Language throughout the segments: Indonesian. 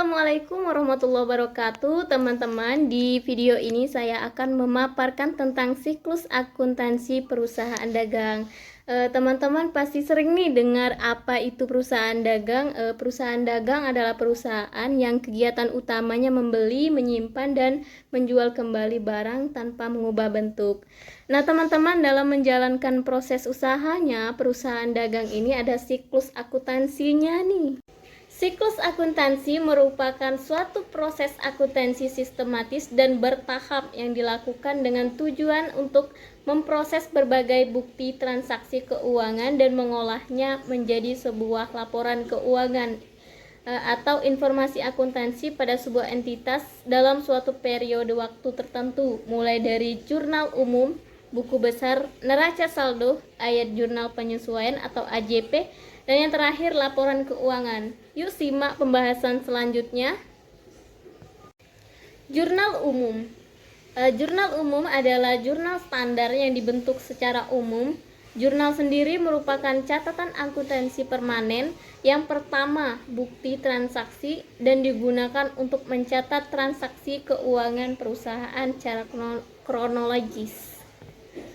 Assalamualaikum warahmatullahi wabarakatuh, teman-teman. Di video ini saya akan memaparkan tentang siklus akuntansi perusahaan dagang. Teman-teman pasti sering nih dengar apa itu perusahaan dagang. Perusahaan dagang adalah perusahaan yang kegiatan utamanya membeli, menyimpan, dan menjual kembali barang tanpa mengubah bentuk. Nah, teman-teman, dalam menjalankan proses usahanya, perusahaan dagang ini ada siklus akuntansinya nih. Siklus akuntansi merupakan suatu proses akuntansi sistematis dan bertahap yang dilakukan dengan tujuan untuk memproses berbagai bukti transaksi keuangan dan mengolahnya menjadi sebuah laporan keuangan atau informasi akuntansi pada sebuah entitas dalam suatu periode waktu tertentu, mulai dari jurnal umum, buku besar, neraca saldo, ayat jurnal penyesuaian atau AJP, dan yang terakhir laporan keuangan. Yuk simak pembahasan selanjutnya. Jurnal umum. Jurnal umum adalah jurnal standar yang dibentuk secara umum. Jurnal sendiri merupakan catatan akuntansi permanen yang pertama bukti transaksi dan digunakan untuk mencatat transaksi keuangan perusahaan secara kronologis.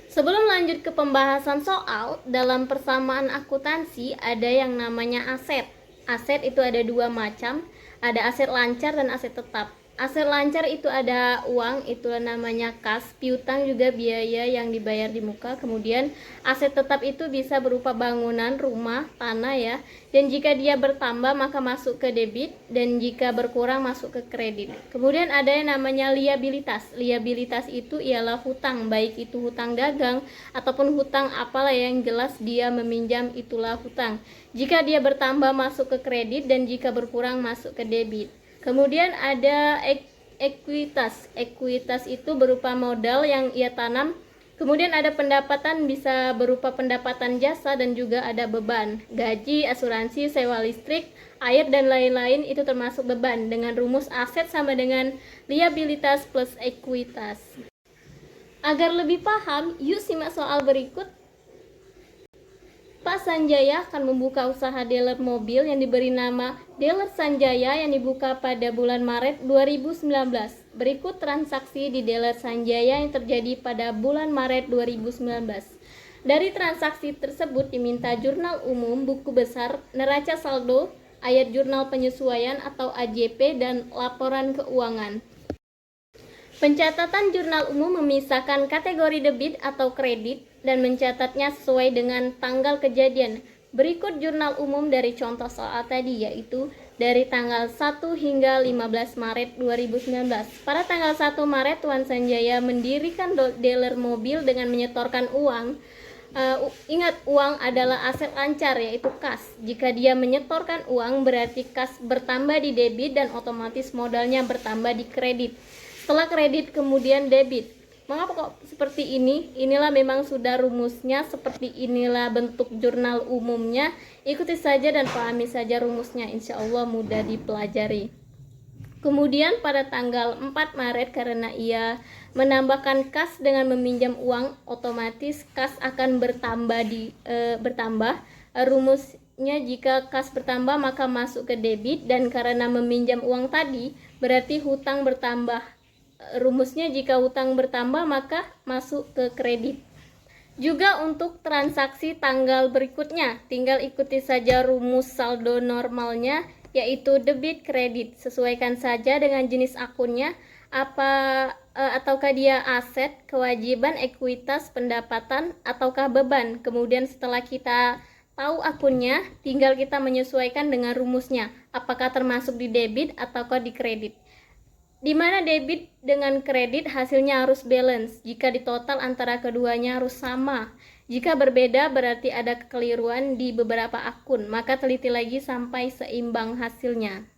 Sebelum lanjut ke pembahasan soal, dalam persamaan akuntansi ada yang namanya aset. Aset itu ada dua macam, ada aset lancar dan aset tetap. Aset lancar itu ada uang, itu namanya kas, piutang juga biaya yang dibayar di muka. Kemudian aset tetap itu bisa berupa bangunan, rumah, tanah ya. Dan jika dia bertambah maka masuk ke debit, dan jika berkurang masuk ke kredit. Kemudian ada yang namanya liabilitas. Liabilitas itu ialah hutang, baik itu hutang dagang ataupun hutang apalah yang jelas dia meminjam, itulah hutang. Jika dia bertambah masuk ke kredit, dan jika berkurang masuk ke debit. Kemudian ada ekuitas. Ekuitas itu berupa modal yang ia tanam. Kemudian ada pendapatan, bisa berupa pendapatan jasa, dan juga ada beban. Gaji, asuransi, sewa listrik, air, dan lain-lain itu termasuk beban. Dengan rumus aset sama dengan liabilitas plus ekuitas. Agar lebih paham, yuk simak soal berikut. Pak Sanjaya akan membuka usaha dealer mobil yang diberi nama Dealer Sanjaya yang dibuka pada bulan Maret 2019. Berikut transaksi di Dealer Sanjaya yang terjadi pada bulan Maret 2019. Dari transaksi tersebut diminta jurnal umum, buku besar, neraca saldo, ayat jurnal penyesuaian atau AJP, dan laporan keuangan. Pencatatan jurnal umum memisahkan kategori debit atau kredit dan mencatatnya sesuai dengan tanggal kejadian. Berikut jurnal umum dari contoh soal tadi, yaitu dari tanggal 1 hingga 15 Maret 2019. Pada tanggal 1 Maret, Tuan Sanjaya mendirikan dealer mobil dengan menyetorkan uang. Ingat, uang adalah aset lancar, yaitu kas. Jika dia menyetorkan uang, berarti kas bertambah di debit dan otomatis modalnya bertambah di kredit. Setelah kredit kemudian debit. Mengapa kok seperti ini? Inilah memang sudah rumusnya, seperti inilah bentuk jurnal umumnya. Ikuti saja dan pahami saja rumusnya, insya Allah mudah dipelajari. Kemudian pada tanggal 4 Maret, karena ia menambahkan kas dengan meminjam uang, otomatis kas akan bertambah. Rumusnya, jika kas bertambah maka masuk ke debit, dan karena meminjam uang tadi berarti hutang bertambah. Rumusnya, jika hutang bertambah maka masuk ke kredit. Juga untuk transaksi tanggal berikutnya, tinggal ikuti saja rumus saldo normalnya, yaitu debit kredit. Sesuaikan saja dengan jenis akunnya, ataukah dia aset, kewajiban, ekuitas, pendapatan, ataukah beban. Kemudian setelah kita tahu akunnya, tinggal kita menyesuaikan dengan rumusnya, apakah termasuk di debit ataukah di kredit. Di mana debit dengan kredit hasilnya harus balance. Jika ditotal antara keduanya harus sama. Jika berbeda berarti ada kekeliruan di beberapa akun, maka teliti lagi sampai seimbang hasilnya.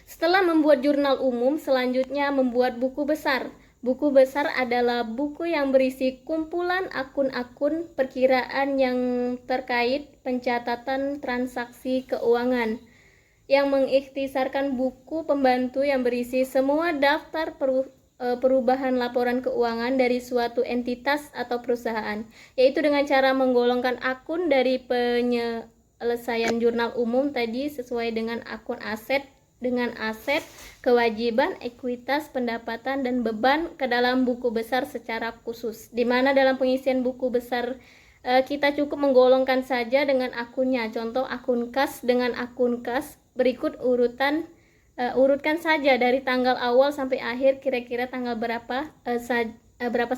Setelah membuat jurnal umum, selanjutnya membuat buku besar. Buku besar adalah buku yang berisi kumpulan akun-akun perkiraan yang terkait pencatatan transaksi keuangan, yang mengikhtisarkan buku pembantu yang berisi semua daftar perubahan laporan keuangan dari suatu entitas atau perusahaan, yaitu dengan cara menggolongkan akun dari penyelesaian jurnal umum tadi sesuai dengan akun aset dengan aset, kewajiban, ekuitas, pendapatan, dan beban ke dalam buku besar secara khusus. Di mana dalam pengisian buku besar kita cukup menggolongkan saja dengan akunnya. Contoh akun kas dengan akun kas, berikut urutkan saja dari tanggal awal sampai akhir kira-kira tanggal berapa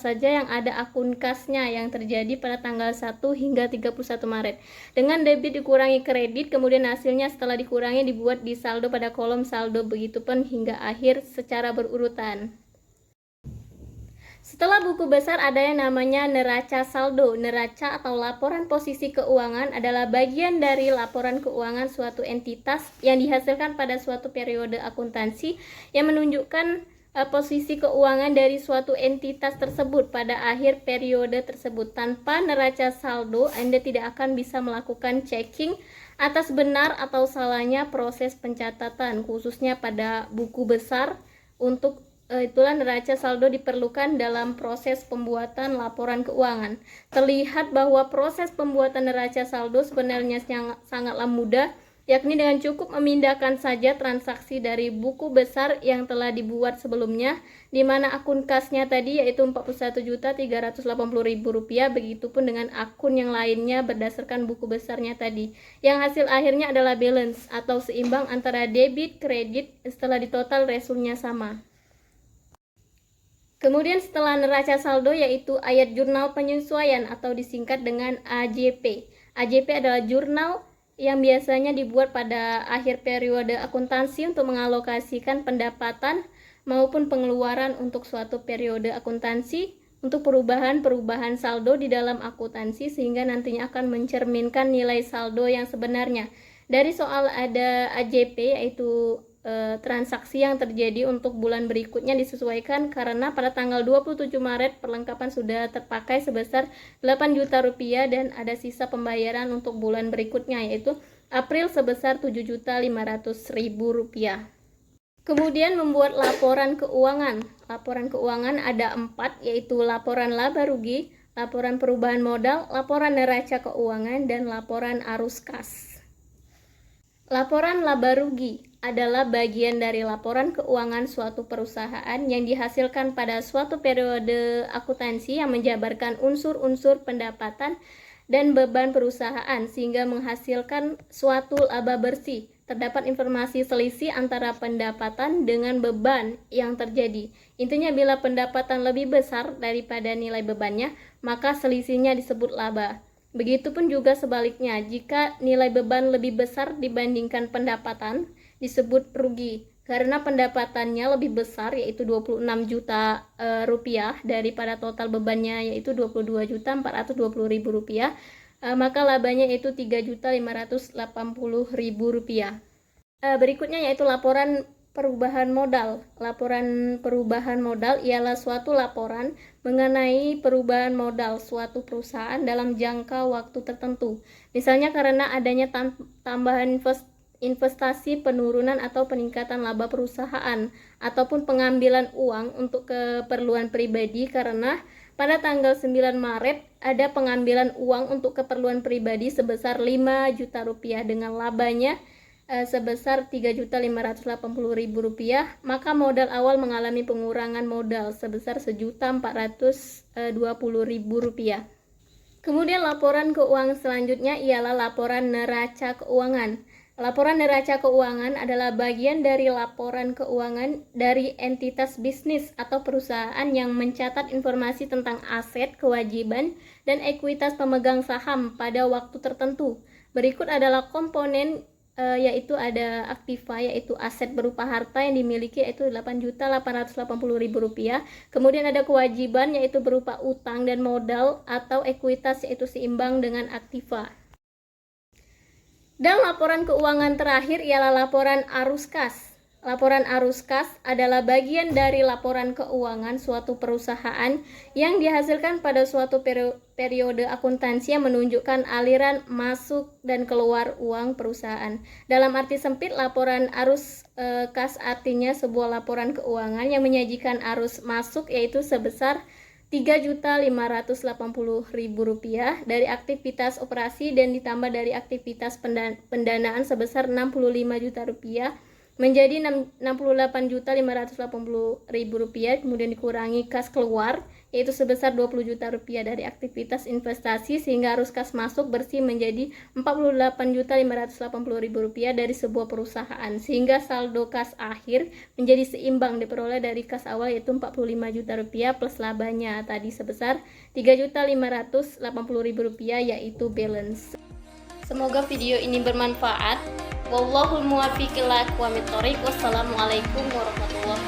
saja yang ada akun kasnya yang terjadi pada tanggal 1 hingga 31 Maret. Dengan debit dikurangi kredit, kemudian hasilnya setelah dikurangi dibuat di saldo pada kolom saldo, begitupun hingga akhir secara berurutan. Setelah buku besar ada yang namanya neraca saldo. Neraca atau laporan posisi keuangan adalah bagian dari laporan keuangan suatu entitas yang dihasilkan pada suatu periode akuntansi yang menunjukkan posisi keuangan dari suatu entitas tersebut pada akhir periode tersebut. Tanpa neraca saldo, Anda tidak akan bisa melakukan checking atas benar atau salahnya proses pencatatan, khususnya pada buku besar. Itulah neraca saldo diperlukan dalam proses pembuatan laporan keuangan. Terlihat bahwa proses pembuatan neraca saldo sebenarnya sangatlah mudah, yakni dengan cukup memindahkan saja transaksi dari buku besar yang telah dibuat sebelumnya, di mana akun kasnya tadi yaitu Rp41.380.000, begitupun dengan akun yang lainnya berdasarkan buku besarnya tadi, yang hasil akhirnya adalah balance atau seimbang antara debit kredit. Setelah ditotal resulnya sama. Kemudian setelah neraca saldo yaitu ayat jurnal penyesuaian atau disingkat dengan AJP. AJP adalah jurnal yang biasanya dibuat pada akhir periode akuntansi untuk mengalokasikan pendapatan maupun pengeluaran untuk suatu periode akuntansi untuk perubahan saldo di dalam akuntansi sehingga nantinya akan mencerminkan nilai saldo yang sebenarnya. Dari soal ada AJP yaitu transaksi yang terjadi untuk bulan berikutnya disesuaikan karena pada tanggal 27 Maret perlengkapan sudah terpakai sebesar Rp8 juta dan ada sisa pembayaran untuk bulan berikutnya yaitu April sebesar Rp7.500.000. Kemudian membuat laporan keuangan. Laporan keuangan ada 4 yaitu laporan laba rugi, laporan perubahan modal, laporan neraca keuangan, dan laporan arus kas. Laporan laba rugi adalah bagian dari laporan keuangan suatu perusahaan yang dihasilkan pada suatu periode akuntansi yang menjabarkan unsur-unsur pendapatan dan beban perusahaan sehingga menghasilkan suatu laba bersih. Terdapat informasi selisih antara pendapatan dengan beban yang terjadi. Intinya bila pendapatan lebih besar daripada nilai bebannya, maka selisihnya disebut laba. Begitupun juga sebaliknya, jika nilai beban lebih besar dibandingkan pendapatan, disebut rugi. Karena pendapatannya lebih besar, yaitu Rp26 juta daripada total bebannya, yaitu Rp22.420.000, maka labanya yaitu Rp3.580.000. Berikutnya yaitu laporan perubahan modal. Laporan perubahan modal ialah suatu laporan mengenai perubahan modal suatu perusahaan dalam jangka waktu tertentu. Misalnya karena adanya tambahan investasi, penurunan atau peningkatan laba perusahaan, ataupun pengambilan uang untuk keperluan pribadi karena pada tanggal 9 Maret ada pengambilan uang untuk keperluan pribadi sebesar Rp5 juta dengan labanya sebesar Rp3.580.000, maka modal awal mengalami pengurangan modal sebesar Rp1.420.000. Kemudian laporan keuangan selanjutnya ialah laporan neraca keuangan. Laporan neraca keuangan adalah bagian dari laporan keuangan dari entitas bisnis atau perusahaan yang mencatat informasi tentang aset, kewajiban, dan ekuitas pemegang saham pada waktu tertentu. Berikut adalah komponen yaitu ada aktiva yaitu aset berupa harta yang dimiliki yaitu Rp8.880.000. Kemudian ada kewajiban yaitu berupa utang dan modal atau ekuitas yaitu seimbang dengan aktiva. Dan laporan keuangan terakhir ialah laporan arus kas. Laporan arus kas adalah bagian dari laporan keuangan suatu perusahaan yang dihasilkan pada suatu periode akuntansi yang menunjukkan aliran masuk dan keluar uang perusahaan. Dalam arti sempit, laporan arus kas artinya sebuah laporan keuangan yang menyajikan arus masuk yaitu sebesar Rp3.580.000 dari aktivitas operasi dan ditambah dari aktivitas pendanaan sebesar Rp65 juta menjadi Rp68.580.000, kemudian dikurangi kas keluar yaitu sebesar Rp20 juta dari aktivitas investasi, sehingga arus kas masuk bersih menjadi Rp48.580.000 dari sebuah perusahaan, sehingga saldo kas akhir menjadi seimbang diperoleh dari kas awal yaitu Rp45 juta plus labanya tadi sebesar Rp3.580.000 yaitu balance. Semoga video ini bermanfaat. Wallahul muwaffiq ila aqwamit thoriq. Wassalamualaikum warahmatullahi wabarakatuh.